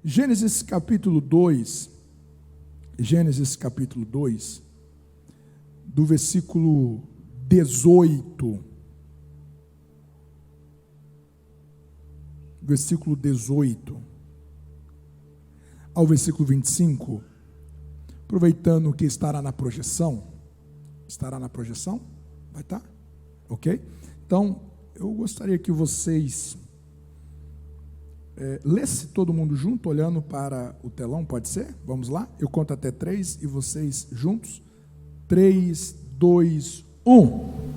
Gênesis capítulo 2, do versículo 18. Versículo 18 ao versículo 25, aproveitando que estará na projeção. Estará na projeção? Vai estar? Ok? Então, eu gostaria que vocês lesse todo mundo junto, olhando para o telão, pode ser? Vamos lá? Eu conto até 3 e vocês juntos. 3, 2, 1.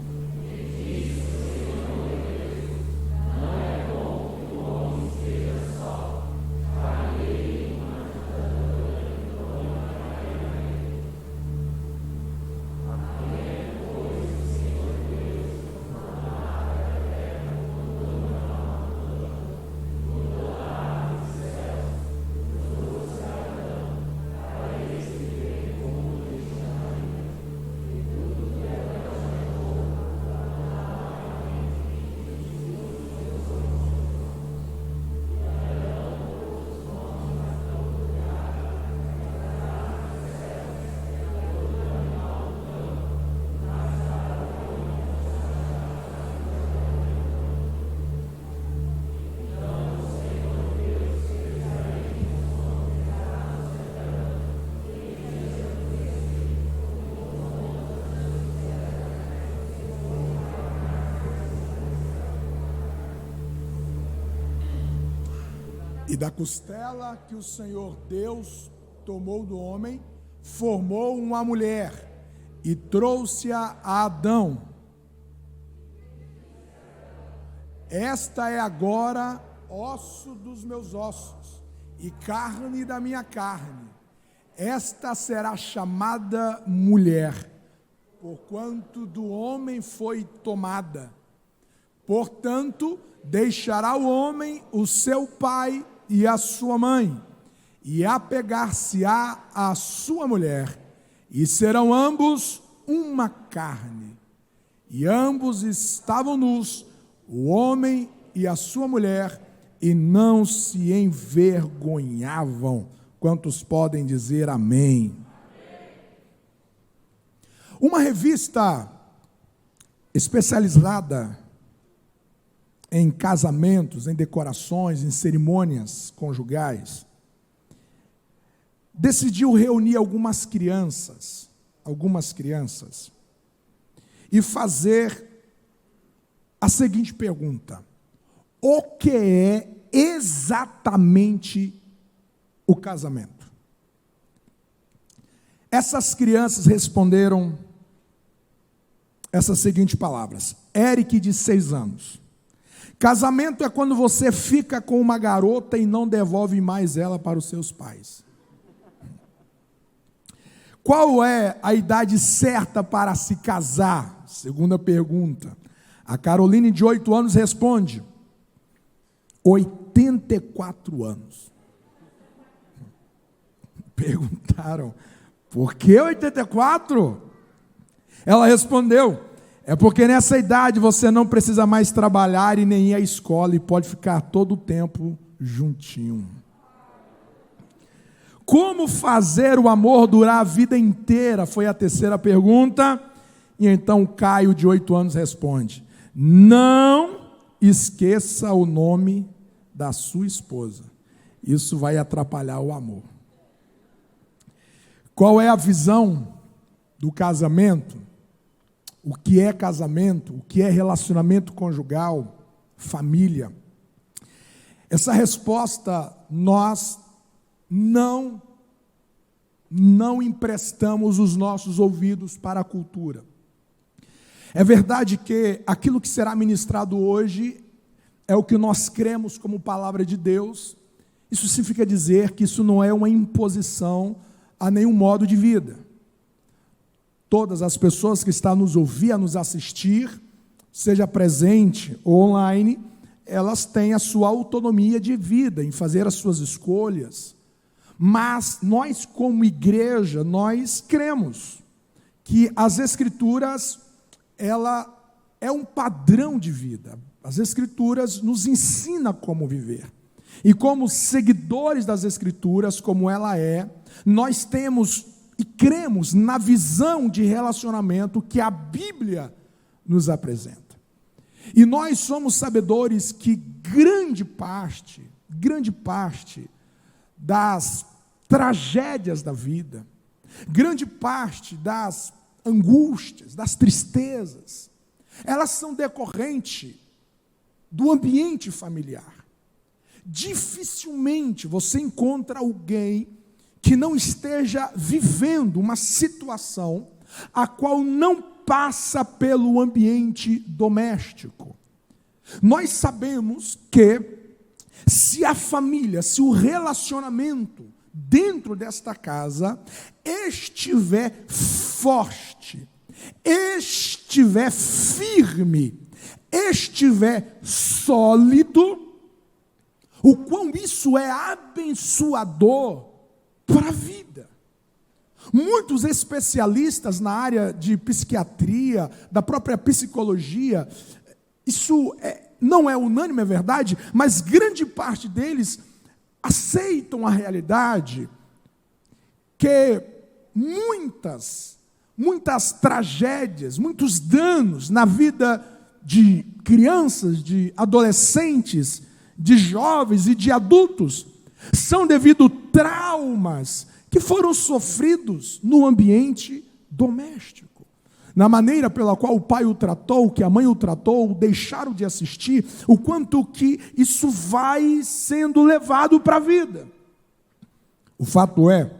E da costela que o Senhor Deus tomou do homem, formou uma mulher e trouxe-a a Adão. Esta é agora osso dos meus ossos e carne da minha carne. Esta será chamada mulher, porquanto do homem foi tomada. Portanto, deixará o homem o seu pai e a sua mãe, e apegar-se-á à sua mulher, e serão ambos uma carne. E ambos estavam nus, o homem e a sua mulher, e não se envergonhavam. Quantos podem dizer amém? Uma revista especializada em casamentos, em decorações, em cerimônias conjugais, decidiu reunir algumas crianças, e fazer a seguinte pergunta: o que é exatamente o casamento? Essas crianças responderam essas seguintes palavras. Eric, de 6 anos. Casamento é quando você fica com uma garota e não devolve mais ela para os seus pais. Qual é a idade certa para se casar? Segunda pergunta. A Caroline, de 8 anos, responde: 84 anos. Perguntaram: por que 84? Ela respondeu: é porque nessa idade você não precisa mais trabalhar e nem ir à escola e pode ficar todo o tempo juntinho. Como fazer o amor durar a vida inteira? Foi a terceira pergunta. E então Caio, de 8 anos, responde: não esqueça o nome da sua esposa. Isso vai atrapalhar o amor. Qual é a visão do casamento? O que é casamento? O que é relacionamento conjugal? Família? Essa resposta nós não emprestamos os nossos ouvidos para a cultura. É verdade que aquilo que será ministrado hoje é o que nós cremos como palavra de Deus. Isso significa dizer que isso não é uma imposição a nenhum modo de vida. Todas as pessoas que estão a nos ouvir, a nos assistir, seja presente ou online, elas têm a sua autonomia de vida, em fazer as suas escolhas. Mas nós, como igreja, nós cremos que as Escrituras, ela é um padrão de vida. As Escrituras nos ensinam como viver. E como seguidores das Escrituras, como ela é, nós temos e cremos na visão de relacionamento que a Bíblia nos apresenta. E nós somos sabedores que grande parte das tragédias da vida, grande parte das angústias, das tristezas, elas são decorrentes do ambiente familiar. Dificilmente você encontra alguém que não esteja vivendo uma situação a qual não passa pelo ambiente doméstico. Nós sabemos que se a família, se o relacionamento dentro desta casa estiver forte, estiver firme, estiver sólido, o quão isso é abençoador para a vida. Muitos especialistas na área de psiquiatria, da própria psicologia, isso não é unânime, é verdade, mas grande parte deles aceitam a realidade que muitas tragédias, muitos danos na vida de crianças, de adolescentes, de jovens e de adultos são devido a traumas que foram sofridos no ambiente doméstico. Na maneira pela qual o pai o tratou, que a mãe o tratou, deixaram de assistir, o quanto que isso vai sendo levado para a vida. O fato é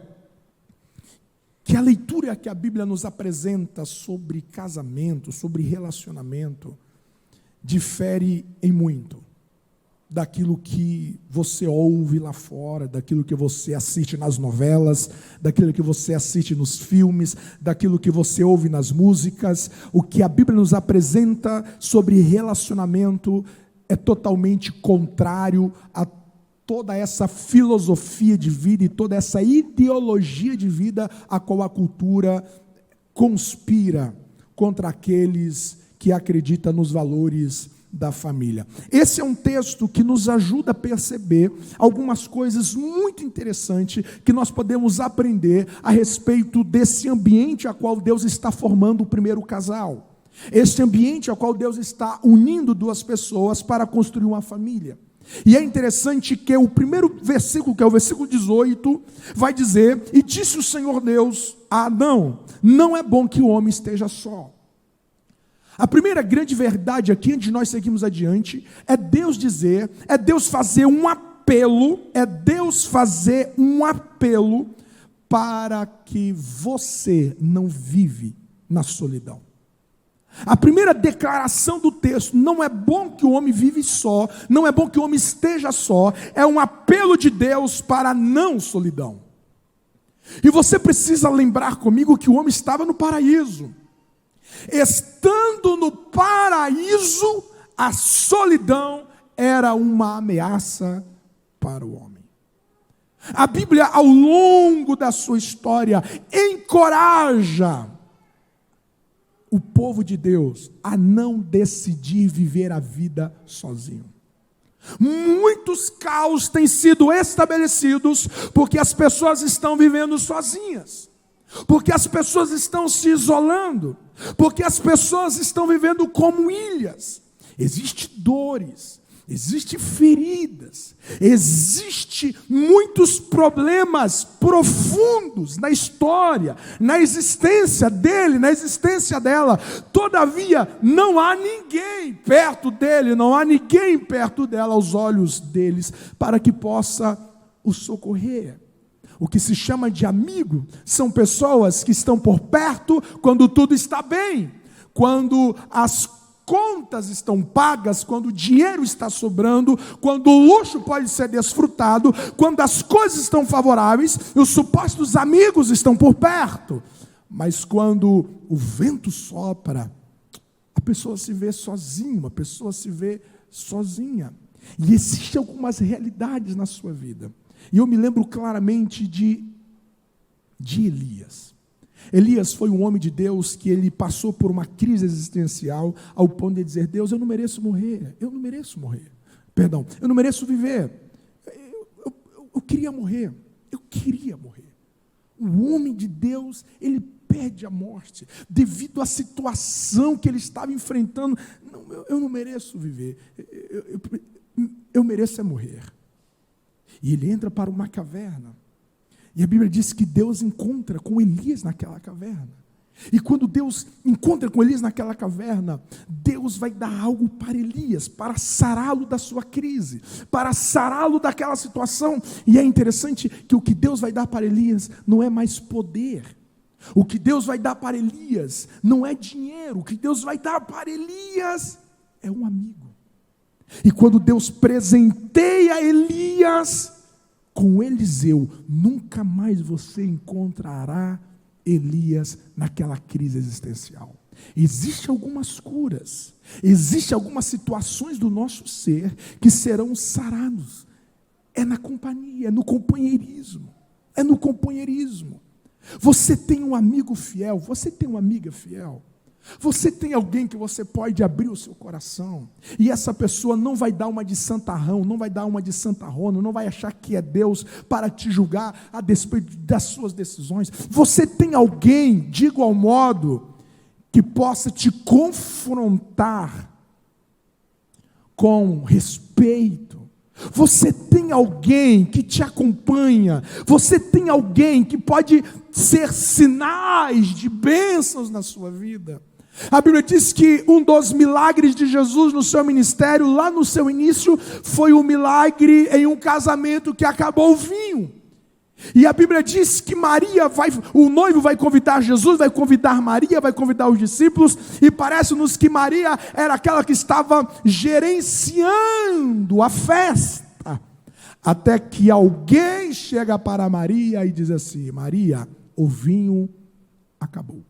que a leitura que a Bíblia nos apresenta sobre casamento, sobre relacionamento, difere em muito daquilo que você ouve lá fora, daquilo que você assiste nas novelas, daquilo que você assiste nos filmes, daquilo que você ouve nas músicas. O que a Bíblia nos apresenta sobre relacionamento é totalmente contrário a toda essa filosofia de vida e toda essa ideologia de vida a qual a cultura conspira contra aqueles que acreditam nos valores da família. Esse é um texto que nos ajuda a perceber algumas coisas muito interessantes que nós podemos aprender a respeito desse ambiente a qual Deus está formando o primeiro casal. Esse ambiente a qual Deus está unindo duas pessoas para construir uma família. E é interessante que o primeiro versículo, que é o versículo 18, vai dizer: e disse o Senhor Deus a Adão, não é bom que o homem esteja só. A primeira grande verdade aqui, antes de nós seguirmos adiante, é Deus dizer, é Deus fazer um apelo para que você não vive na solidão. A primeira declaração do texto, não é bom que o homem vive só, não é bom que o homem esteja só, é um apelo de Deus para a não solidão. E você precisa lembrar comigo que o homem estava no paraíso. Estando no paraíso, a solidão era uma ameaça para o homem. A Bíblia, ao longo da sua história, encoraja o povo de Deus a não decidir viver a vida sozinho. Muitos caos têm sido estabelecidos porque as pessoas estão vivendo sozinhas, porque as pessoas estão se isolando, porque as pessoas estão vivendo como ilhas. Existem dores, existem feridas, existem muitos problemas profundos na história, na existência dele, na existência dela. Todavia, não há ninguém perto dele, não há ninguém perto dela aos olhos deles para que possa o socorrer. O que se chama de amigo são pessoas que estão por perto quando tudo está bem, quando as contas estão pagas, quando o dinheiro está sobrando, quando o luxo pode ser desfrutado, quando as coisas estão favoráveis, os supostos amigos estão por perto. Mas quando o vento sopra, a pessoa se vê sozinha, a pessoa se vê sozinha. E existem algumas realidades na sua vida. E eu me lembro claramente de Elias. Elias foi um homem de Deus que ele passou por uma crise existencial ao ponto de dizer: Deus, eu não mereço morrer, eu não mereço viver. eu queria morrer. Eu queria morrer. O homem de Deus, ele pede a morte, devido à situação que ele estava enfrentando. Não, eu não mereço viver, eu mereço é morrer. E ele entra para uma caverna, e a Bíblia diz que Deus encontra com Elias naquela caverna. E quando Deus encontra com Elias naquela caverna, Deus vai dar algo para Elias, para sará-lo da sua crise, para sará-lo daquela situação. E é interessante que o que Deus vai dar para Elias não é mais poder. O que Deus vai dar para Elias não é dinheiro. O que Deus vai dar para Elias é um amigo. E quando Deus presenteia Elias com Eliseu, nunca mais você encontrará Elias naquela crise existencial. Existem algumas curas, existem algumas situações do nosso ser que serão sarados. É na companhia, é no companheirismo. É no companheirismo. Você tem um amigo fiel, você tem uma amiga fiel. Você tem alguém que você pode abrir o seu coração, e essa pessoa não vai dar uma de santarrão, não vai dar uma de santarrona, não vai achar que é Deus para te julgar a despeito das suas decisões. Você tem alguém, de igual modo, que possa te confrontar com respeito. Você tem alguém que te acompanha, você tem alguém que pode ser sinais de bênçãos na sua vida. A Bíblia diz que um dos milagres de Jesus no seu ministério, lá no seu início, foi um milagre em um casamento que acabou o vinho. E a Bíblia diz que o noivo vai convidar Jesus, vai convidar Maria, vai convidar os discípulos, e parece-nos que Maria era aquela que estava gerenciando a festa, até que alguém chega para Maria e diz assim: Maria, o vinho acabou.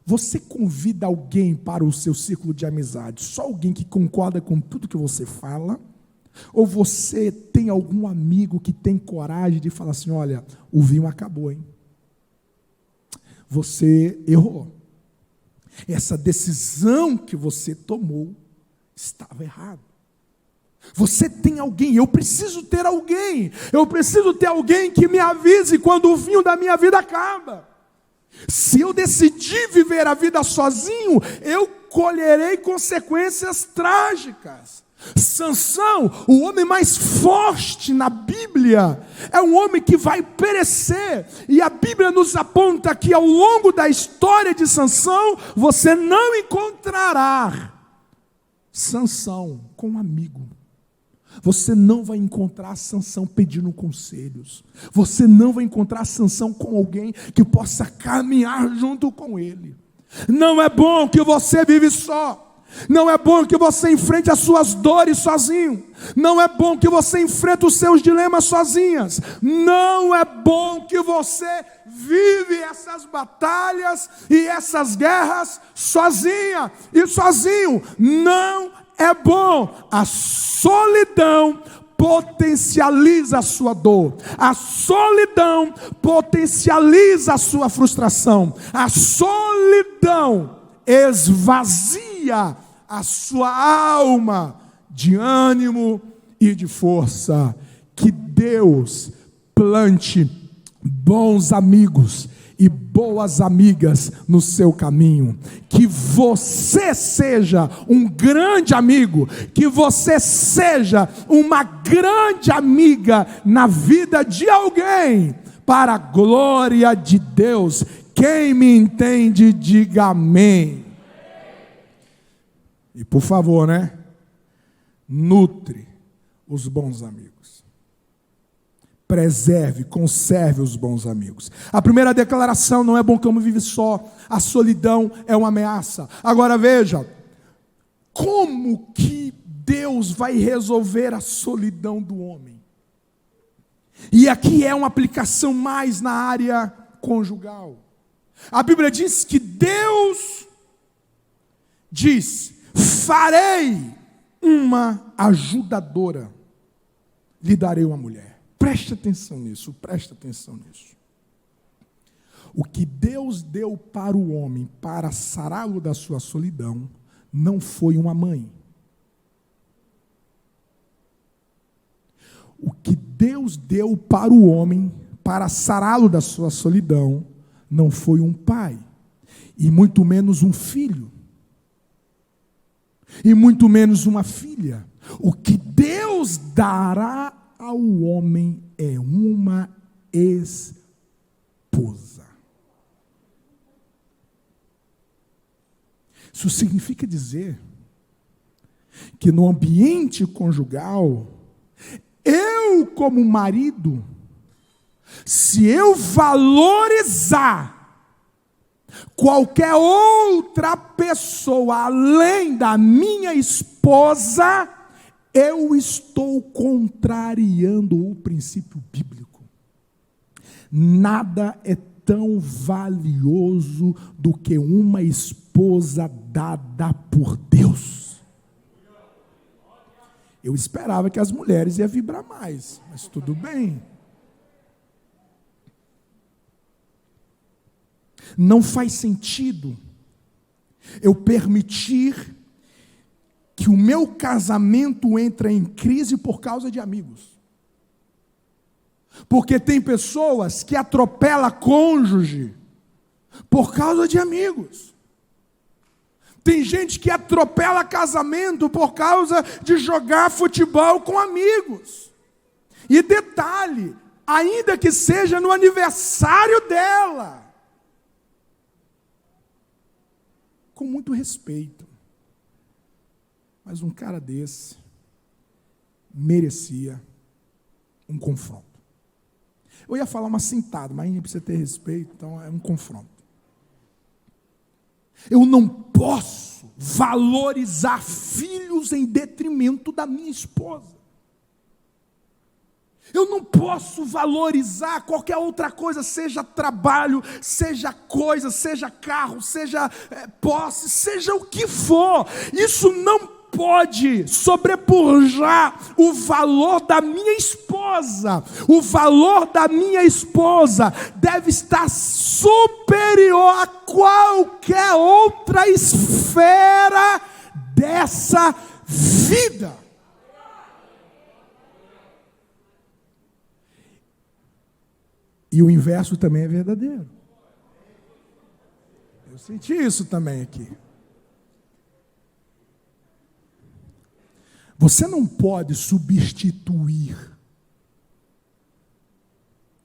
Você convida alguém para o seu círculo de amizade, só alguém que concorda com tudo que você fala? Ou você tem algum amigo que tem coragem de falar assim: olha, o vinho acabou, hein? Você errou. Essa decisão que você tomou estava errada. Você tem alguém, eu preciso ter alguém que me avise quando o vinho da minha vida acaba. Se eu decidir viver a vida sozinho, eu colherei consequências trágicas. Sansão, o homem mais forte na Bíblia, é um homem que vai perecer, e a Bíblia nos aponta que ao longo da história de Sansão, você não encontrará Sansão com um amigo. Você não vai encontrar Sansão pedindo conselhos. Você não vai encontrar Sansão com alguém que possa caminhar junto com ele. Não é bom que você vive só. Não é bom que você enfrente as suas dores sozinho. Não é bom que você enfrente os seus dilemas sozinhas. Não é bom que você vive essas batalhas e essas guerras sozinha e sozinho. Não é bom. A solidão potencializa a sua dor. A solidão potencializa a sua frustração. A solidão esvazia a sua alma de ânimo e de força. Que Deus plante bons amigos e boas amigas no seu caminho. Que você seja um grande amigo, que você seja uma grande amiga na vida de alguém, para a glória de Deus. Quem me entende, diga amém. E por favor, nutre os bons amigos. Preserve, conserve os bons amigos. A primeira declaração: não é bom que o homem vive só. A solidão é uma ameaça. Agora veja, como que Deus vai resolver a solidão do homem? E aqui é uma aplicação mais na área conjugal. A Bíblia diz que Deus diz: farei uma ajudadora, lhe darei uma mulher. Preste atenção nisso, preste atenção nisso. O que Deus deu para o homem para sará-lo da sua solidão não foi uma mãe. O que Deus deu para o homem, para sará-lo da sua solidão, não foi um pai, e muito menos um filho, e muito menos uma filha. O que Deus dará ao homem é uma esposa. Isso significa dizer que no ambiente conjugal, eu como marido, se eu valorizar qualquer outra pessoa além da minha esposa, eu estou contrariando o princípio bíblico. Nada é tão valioso do que uma esposa dada por Deus. Eu esperava que as mulheres iam vibrar mais, mas tudo bem. Não faz sentido eu permitir que o meu casamento entre em crise por causa de amigos. Porque tem pessoas que atropelam cônjuge por causa de amigos. Tem gente que atropela casamento por causa de jogar futebol com amigos. E detalhe, ainda que seja no aniversário dela. Com muito respeito. Mas um cara desse merecia um confronto. Eu ia falar uma cintada, mas a gente precisa ter respeito, então é um confronto. Eu não posso valorizar filhos em detrimento da minha esposa. Eu não posso valorizar qualquer outra coisa, seja trabalho, seja coisa, seja carro, seja posse, seja o que for. Isso não pode sobrepujar o valor da minha esposa. O valor da minha esposa deve estar superior a qualquer outra esfera dessa vida. E o inverso também é verdadeiro. Eu senti isso também aqui. Você não pode substituir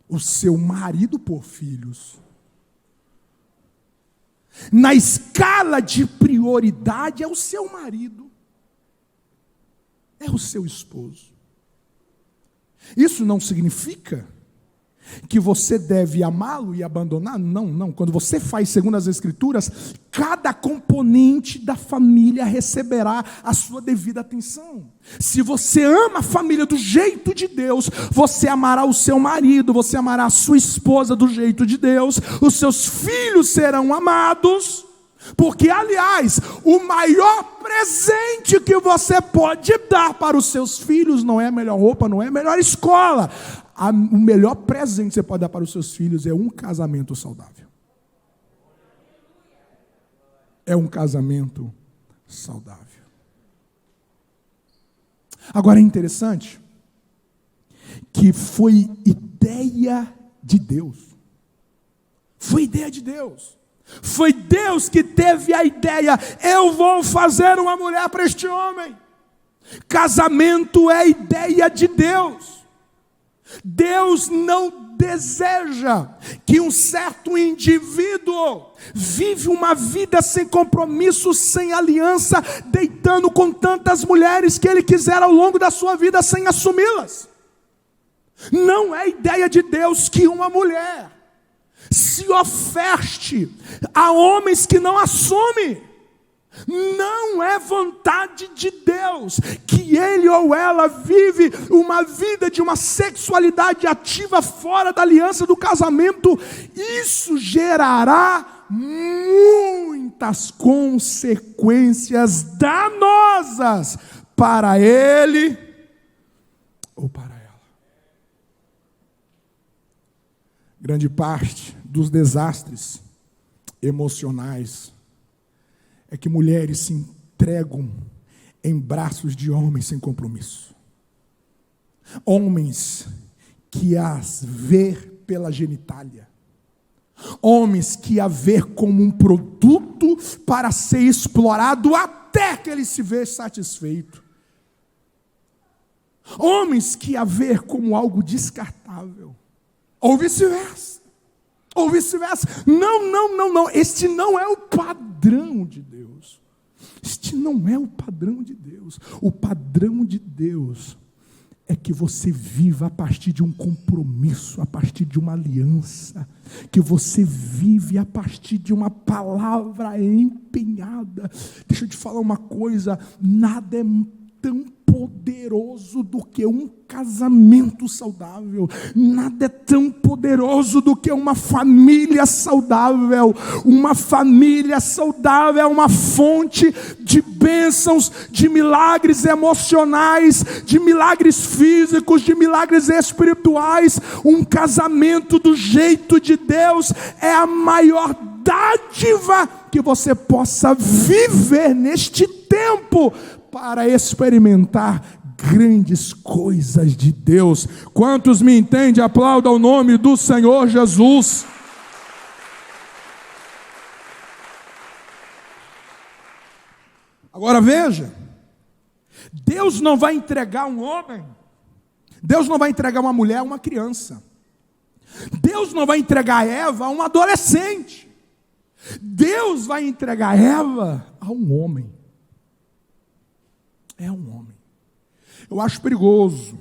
o seu marido por filhos. Na escala de prioridade é o seu marido, é o seu esposo. Isso não significa que você deve amá-lo e abandonar? Não, não. Quando você faz segundo as Escrituras, cada componente da família receberá a sua devida atenção. Se você ama a família do jeito de Deus, você amará o seu marido, você amará a sua esposa do jeito de Deus, os seus filhos serão amados, porque, aliás, o maior presente que você pode dar para os seus filhos não é a melhor roupa, não é a melhor escola. O melhor presente que você pode dar para os seus filhos é um casamento saudável. É um casamento saudável. Agora é interessante que foi ideia de Deus. Foi ideia de Deus. Foi Deus que teve a ideia: eu vou fazer uma mulher para este homem. Casamento é ideia de Deus. Deus não deseja que um certo indivíduo vive uma vida sem compromisso, sem aliança, deitando com tantas mulheres que ele quiser ao longo da sua vida sem assumi-las. Não é ideia de Deus que uma mulher se oferte a homens que não assumem. Não é vontade de Deus que ele ou ela vive uma vida de uma sexualidade ativa fora da aliança do casamento. Isso gerará muitas consequências danosas para ele ou para ela. Grande parte dos desastres emocionais é que mulheres se entregam em braços de homens sem compromisso. Homens que as ver pela genitália. Homens que a ver como um produto para ser explorado até que ele se vê satisfeito. Homens que a ver como algo descartável. Ou vice-versa. Ou vice-versa. Não. Este não é o padrão de Deus. Este não é o padrão de Deus. O padrão de Deus é que você viva a partir de um compromisso, a partir de uma aliança, que você vive a partir de uma palavra empenhada. Deixa eu te falar uma coisa, nada é tão poderoso do que um casamento saudável, nada é tão poderoso do que uma família saudável. Uma família saudável é uma fonte de bênçãos, de milagres emocionais, de milagres físicos, de milagres espirituais. Um casamento do jeito de Deus é a maior dádiva que você possa viver neste tempo para experimentar grandes coisas de Deus. Quantos me entendem? Aplaudam o nome do Senhor Jesus. Agora veja, Deus não vai entregar um homem, Deus não vai entregar uma mulher a uma criança, Deus não vai entregar Eva a um adolescente, Deus vai entregar Eva a um homem. É um homem. Eu acho perigoso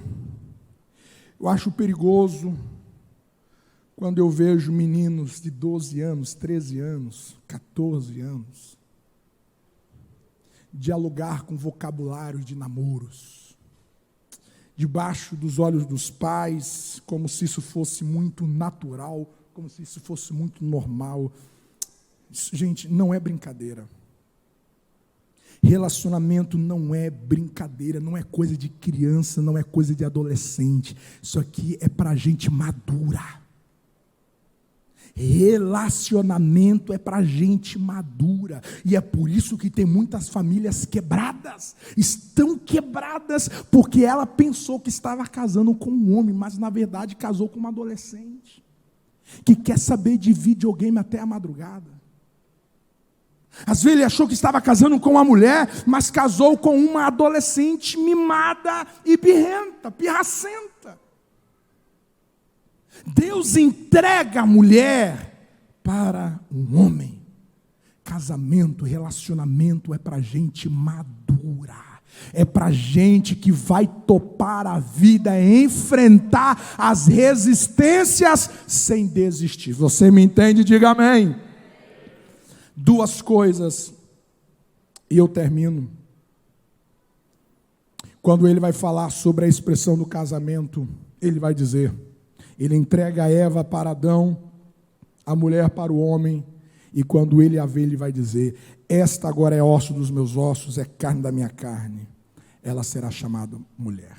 quando eu vejo meninos de 12 anos, 13 anos, 14 anos, dialogar com vocabulário de namoros, debaixo dos olhos dos pais, como se isso fosse muito natural, como se isso fosse muito normal. Isso, gente, não é brincadeira. Relacionamento não é brincadeira, não é coisa de criança, não é coisa de adolescente. Isso aqui é para gente madura. Relacionamento é para gente madura. E é por isso que tem muitas famílias quebradas. Estão quebradas porque ela pensou que estava casando com um homem, mas na verdade casou com uma adolescente que quer saber de videogame até a madrugada. Às vezes ele achou que estava casando com uma mulher, mas casou com uma adolescente mimada e birrenta, pirracenta. Deus entrega a mulher para um homem. Casamento, relacionamento é para gente madura. É para gente que vai topar a vida, enfrentar as resistências sem desistir. Você me entende? Diga amém. Duas coisas, e eu termino. Quando ele vai falar sobre a expressão do casamento, ele vai dizer, ele entrega a Eva para Adão, a mulher para o homem, e quando ele a vê, ele vai dizer, esta agora é osso dos meus ossos, é carne da minha carne, ela será chamada mulher.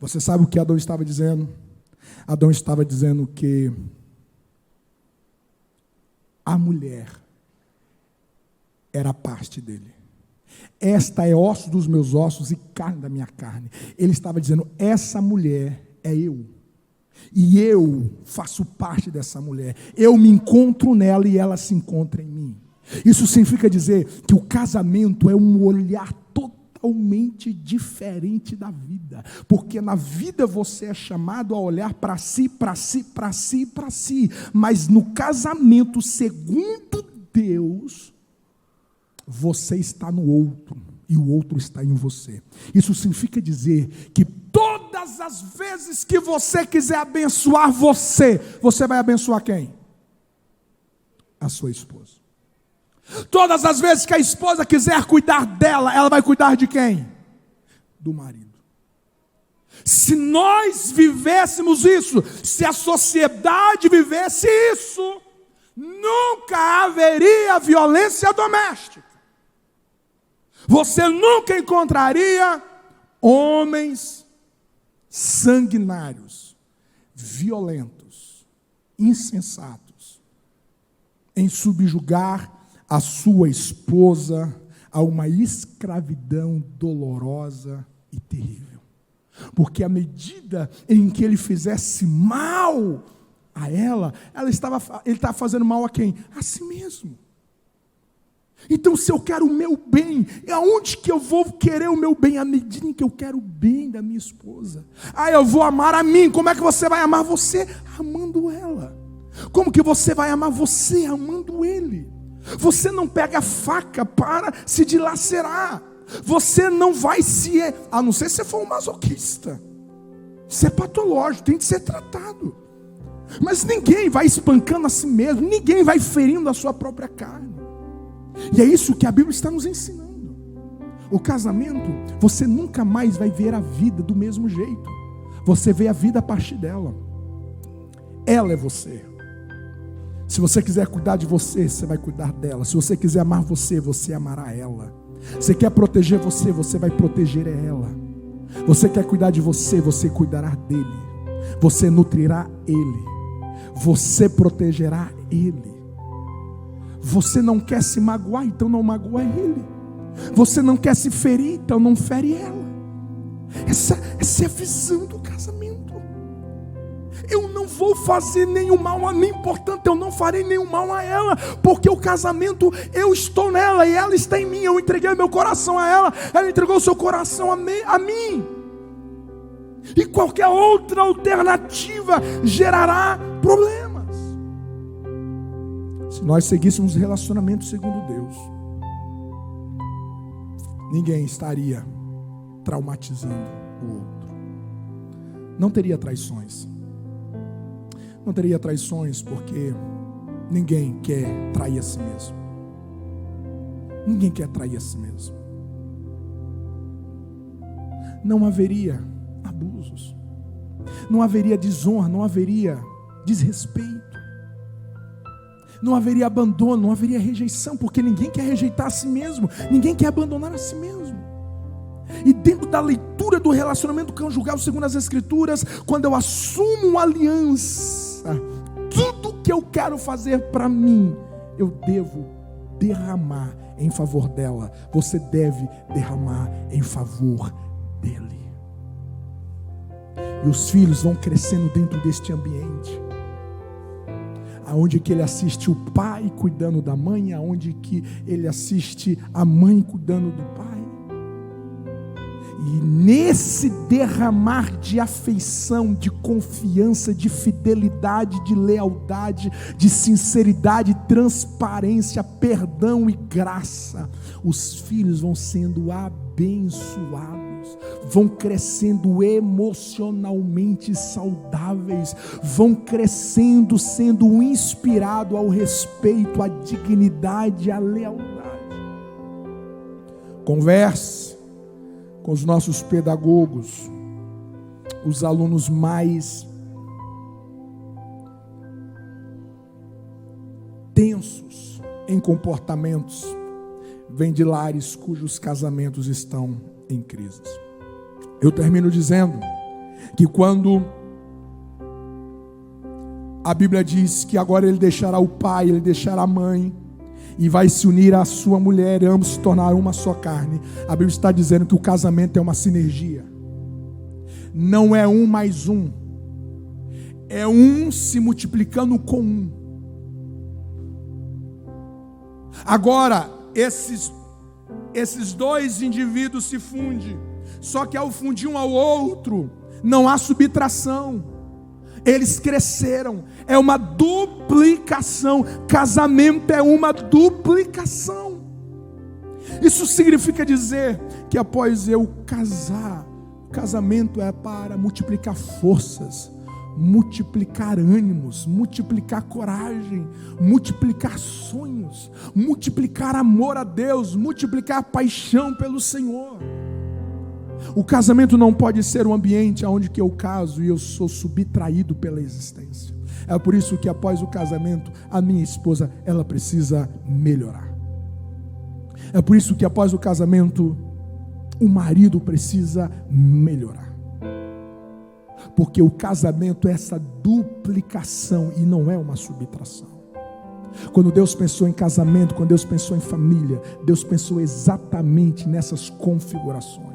Você sabe o que Adão estava dizendo? Adão estava dizendo que a mulher era parte dele. Esta é osso dos meus ossos e carne da minha carne. Ele estava dizendo, essa mulher é eu. E eu faço parte dessa mulher. Eu me encontro nela e ela se encontra em mim. Isso significa dizer que o casamento é um olhar totalmente diferente da vida. Porque na vida você é chamado a olhar para si, para si, para si, para si. Mas no casamento, segundo Deus, você está no outro e o outro está em você. Isso significa dizer que todas as vezes que você quiser abençoar você vai abençoar quem? A sua esposa. Todas as vezes que a esposa quiser cuidar dela, ela vai cuidar de quem? Do marido. Se nós vivêssemos isso, se a sociedade vivesse isso, nunca haveria violência doméstica. Você nunca encontraria homens sanguinários, violentos, insensatos, em subjugar a sua esposa a uma escravidão dolorosa e terrível. porque à medida em que ele fizesse mal a ela, ele estava fazendo mal a quem? A si mesmo. Então, se eu quero o meu bem, aonde que eu vou querer o meu bem? À medida em que eu quero o bem da minha esposa. Eu vou amar a mim. Como é que você vai amar você? Amando ela. Como que você vai amar você? Amando ele. Você não pega a faca para se dilacerar. Você não vai a não ser se você for um masoquista. Isso é patológico, tem que ser tratado. Mas ninguém vai espancando a si mesmo. Ninguém vai ferindo a sua própria carne. E é isso que a Bíblia está nos ensinando. O casamento, você nunca mais vai ver a vida do mesmo jeito. Você vê a vida a partir dela. Ela é você. Se você quiser cuidar de você, você vai cuidar dela. Se você quiser amar você, você amará ela. Você quer proteger você, você vai proteger ela. Você quer cuidar de você, você cuidará dele. Você nutrirá ele. Você protegerá ele. Você não quer se magoar, então não magoa ele. Você não quer se ferir, então não fere ela. Essa é a visão do casamento. Eu não vou fazer nenhum mal a mim, portanto eu não farei nenhum mal a ela, porque o casamento, eu estou nela e ela está em mim. Eu entreguei meu coração a ela, ela entregou o seu coração a mim. E qualquer outra alternativa gerará problemas. Se nós seguíssemos relacionamento segundo Deus, ninguém estaria traumatizando o outro. Não teria traições. Não teria traições porque ninguém quer trair a si mesmo. Ninguém quer trair a si mesmo. Não haveria abusos. Não haveria desonra, não haveria desrespeito. Não haveria abandono, não haveria rejeição, porque ninguém quer rejeitar a si mesmo, ninguém quer abandonar a si mesmo. E dentro da leitura do relacionamento conjugal, segundo as Escrituras, quando eu assumo uma aliança, tudo que eu quero fazer para mim, eu devo derramar em favor dela. Você deve derramar em favor dele. E os filhos vão crescendo dentro deste ambiente, aonde que ele assiste o pai cuidando da mãe, aonde que ele assiste a mãe cuidando do pai. E nesse derramar de afeição, de confiança, de fidelidade, de lealdade, de sinceridade, transparência, perdão e graça, os filhos vão sendo abençoados, vão crescendo emocionalmente saudáveis, vão crescendo, sendo inspirado ao respeito, à dignidade, à lealdade. Converse com os nossos pedagogos, os alunos mais tensos em comportamentos, vêm de lares cujos casamentos estão em crise. Eu termino dizendo que quando a Bíblia diz que agora ele deixará o pai, ele deixará a mãe, e vai se unir à sua mulher, e ambos se tornarão uma só carne. A Bíblia está dizendo que o casamento é uma sinergia. Não é um mais um. É um se multiplicando com um. Agora, esses dois indivíduos se fundem. Só que ao fundir um ao outro, não há subtração. Eles cresceram, é uma duplicação. Casamento é uma duplicação. Isso significa dizer que após eu casar, o casamento é para multiplicar forças, multiplicar ânimos, multiplicar coragem, multiplicar sonhos, multiplicar amor a Deus, multiplicar paixão pelo Senhor. O casamento não pode ser um ambiente onde que eu caso e eu sou subtraído pela existência. É por isso que após o casamento, a minha esposa, ela precisa melhorar. É por isso que após o casamento, o marido precisa melhorar. Porque o casamento é essa duplicação e não é uma subtração. Quando Deus pensou em casamento, quando Deus pensou em família, Deus pensou exatamente nessas configurações.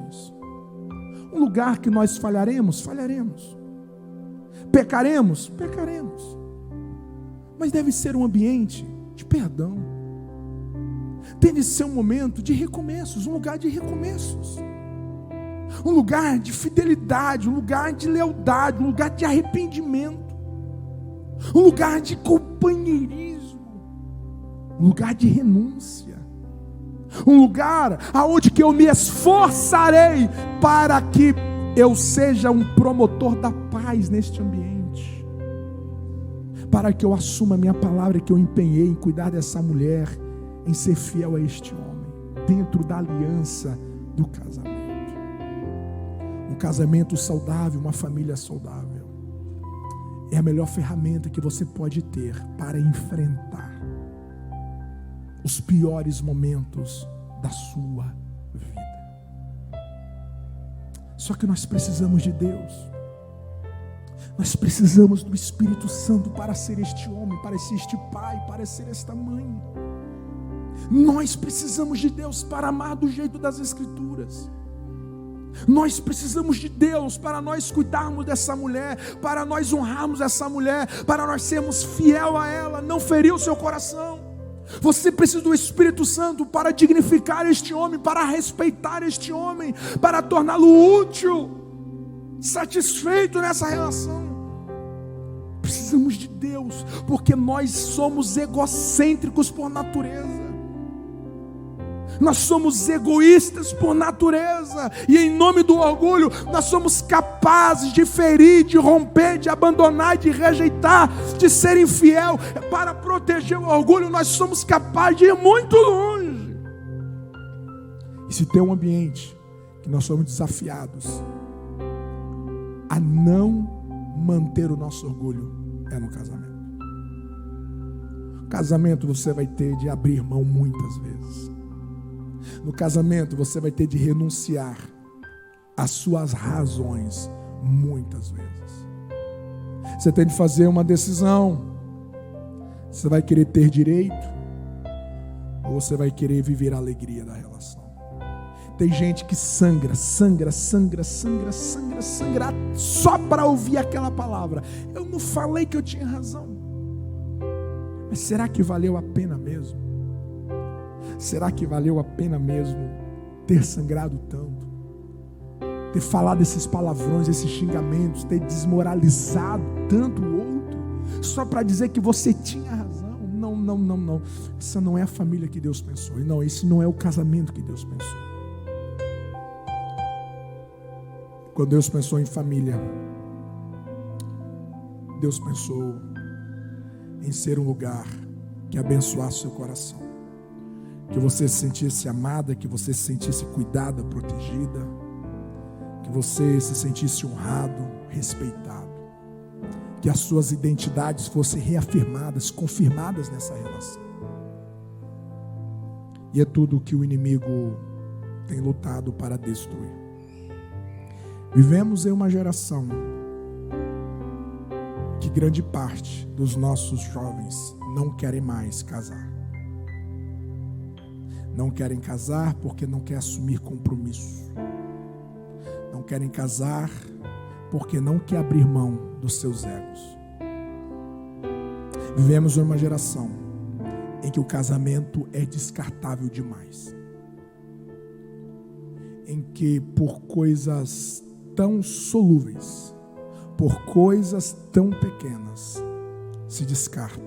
Um lugar que nós falharemos, falharemos. Pecaremos, pecaremos. Mas deve ser um ambiente de perdão. Tem de ser um momento de recomeços, um lugar de recomeços. Um lugar de fidelidade, um lugar de lealdade, um lugar de arrependimento. Um lugar de companheirismo. Um lugar de renúncia. Um lugar aonde que eu me esforçarei para que eu seja um promotor da paz neste ambiente. Para que eu assuma a minha palavra que eu empenhei em cuidar dessa mulher, em ser fiel a este homem, dentro da aliança do casamento. Um casamento saudável, uma família saudável, é a melhor ferramenta que você pode ter para enfrentar os piores momentos da sua vida. Só que nós precisamos de Deus. Nós precisamos do Espírito Santo para ser este homem, para ser este pai, para ser esta mãe. Nós precisamos de Deus para amar do jeito das Escrituras. Nós precisamos de Deus para nós cuidarmos dessa mulher, para nós honrarmos essa mulher, para nós sermos fiel a ela, não ferir o seu coração. Você precisa do Espírito Santo para dignificar este homem, para respeitar este homem, para torná-lo útil, satisfeito nessa relação. Precisamos de Deus, porque nós somos egocêntricos por natureza. Nós somos egoístas por natureza, e em nome do orgulho, nós somos capazes de ferir, de romper, de abandonar, de rejeitar, de ser infiel. Para proteger o orgulho, nós somos capazes de ir muito longe. E se tem um ambiente que nós somos desafiados a não manter o nosso orgulho, é no casamento. No casamento você vai ter de abrir mão muitas vezes. No casamento você vai ter de renunciar às suas razões muitas vezes. Você tem de fazer uma decisão. Você vai querer ter direito ou você vai querer viver a alegria da relação? Tem gente que sangra só para ouvir aquela palavra. Eu não falei que eu tinha razão. Mas será que valeu a pena mesmo? Será que valeu a pena mesmo ter sangrado tanto? Ter falado esses palavrões, esses xingamentos, ter desmoralizado tanto o outro, só para dizer que você tinha razão? Não. Essa não é a família que Deus pensou. Não, esse não é o casamento que Deus pensou. Quando Deus pensou em família, Deus pensou em ser um lugar que abençoasse seu coração. Que você se sentisse amada, que você se sentisse cuidada, protegida, que você se sentisse honrado, respeitado, que as suas identidades fossem reafirmadas, confirmadas nessa relação. E é tudo o que o inimigo tem lutado para destruir. Vivemos em uma geração que grande parte dos nossos jovens não querem mais casar. Não querem casar porque não querem assumir compromisso. Não querem casar porque não querem abrir mão dos seus egos. Vivemos uma geração em que o casamento é descartável demais. Em que por coisas tão solúveis, por coisas tão pequenas, se descarta.